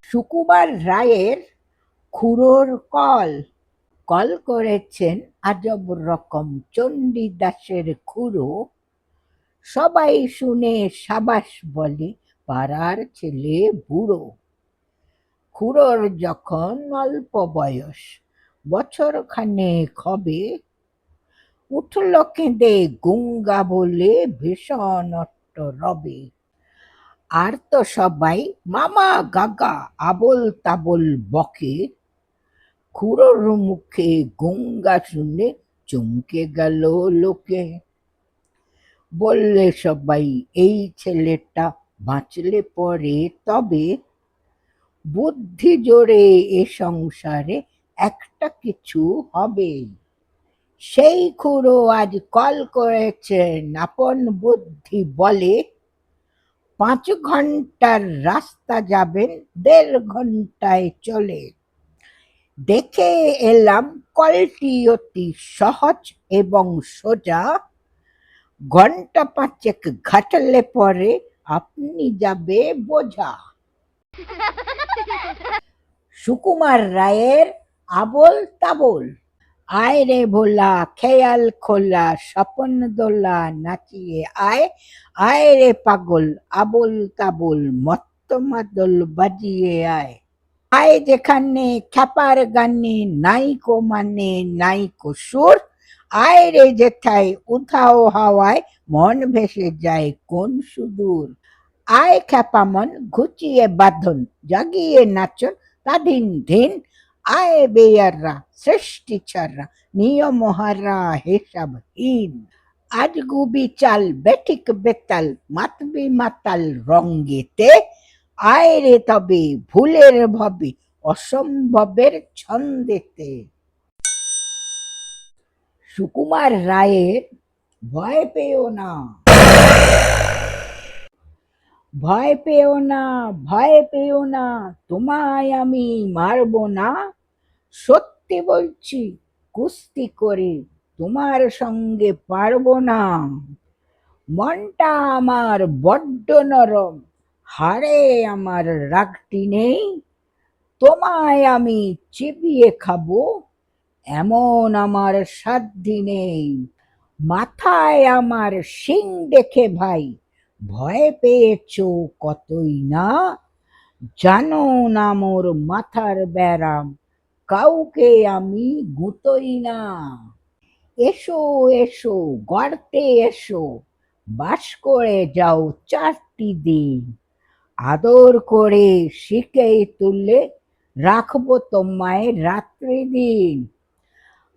সুকুমার রায়ের খুড়োর call. Call করেছেন আজব রকম চণ্ডীদাসের খুড়ো। সবাই শুনে সাবাস বলে, পাড়ার ছেলে বুড়ো। খুড়োর যখন অল্প বয়স, বছর খানেক হবে, উঠল কেঁদে গুঙ্গা বলে ভীষণ অট্ট রবে। আর তো সবাই মামা গাগা আবোল তাবোল বকে। খুড়োর মুখে গঙ্গা শুনে চমকে গেল লোকে। বললে সবাই, এই ছেলেটা বাঁচলে পরে তবে বুদ্ধি জোরে এ সংসারে একটা কিছু হবে। সেই খুড়ো আজ কল করেছেন আপন বুদ্ধি বলে, 5 ঘন্টার রাস্তা যাবেন 1.5 ঘন্টায় চলে। দেখে এলাম কলটি অতি সহজ এবং সোজা, ঘন্টা 5 ঘাটলে পরে আপনি যাবে বোঝা। সুকুমার রায়ের আবোল তাবোল। আয় রে ভোলা খেয়াল খোলা স্বপন দোলা নাচিয়ে আয়। আয় রে পাগল আবোল তাবোল মত্ত মাদল বাজিয়ে আয়। আয় যেখানে খ্যাপার গানে নাইকো মানে নাইকো সুর। আয় রে যেথায় উধাও হাওয়ায় মন ভেসে যায় কোন সুদূর। আয় খ্যাপা মন ঘুচিয়ে বাঁধন জাগিয়ে নাচন স্বাধীন ধিন। আয় বেয়াররা সৃষ্টি ছাড়া নিয়মহারা হিসাবহীন। আজ গুবি চাল বেঠিক বেতাল মাতবি মাতাল রঙ্গেতে। আয় রে তবে ভুলের ভবে অসম্ভবের ছন্দেতে। সুকুমার রায়ের ভয় পেও না। ভয় পেও না, ভয় পেও না, তোমায় আমি মারব না। সত্যি বলছি, কুস্তি করে তোমার সঙ্গে পারব না। মনটা আমার বড্ড নরম, হাড়ে আমার রাগটি নেই। তোমায় আমি চিবিয়ে খাবো, এমন আমার সাধ্যি নেই। মাথায় আমার শিং দেখে ভাই ভয় পেয়েছো কতই না। জানো না মোর মাথার ব্যারাম, কাউকে আমি গুঁতোই না। এসো এসো গর্তে এসো, বাস করে যাও 4টি দিন। আদর করে শিকে তুলে রাখবো তোমায় রাত্রি দিন।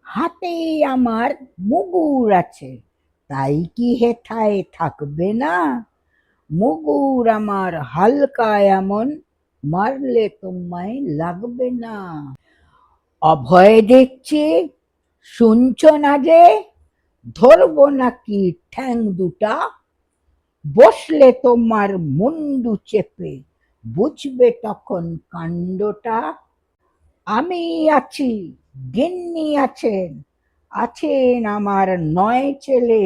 হাতেই আমার মুগুর আছে, তাই কি হেথায় থাকবে না। মুগুর আমার হালকা এমন, মারলে তোমায় লাগবে না। অভয় দিচ্ছি, শুনছ না যে, ধরবো নাকি ঠ্যাং দুটা। বসলে তোমার মুন্ডু চেপে বুঝবে তখন কাণ্ডটা। আমি আছি, গিন্নি আছেন, আছেন আমার 9 ছেলে।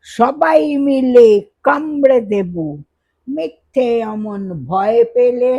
সবাই মিলে কামড়ে দেব মিথ্যে অমন ভয় পেলে।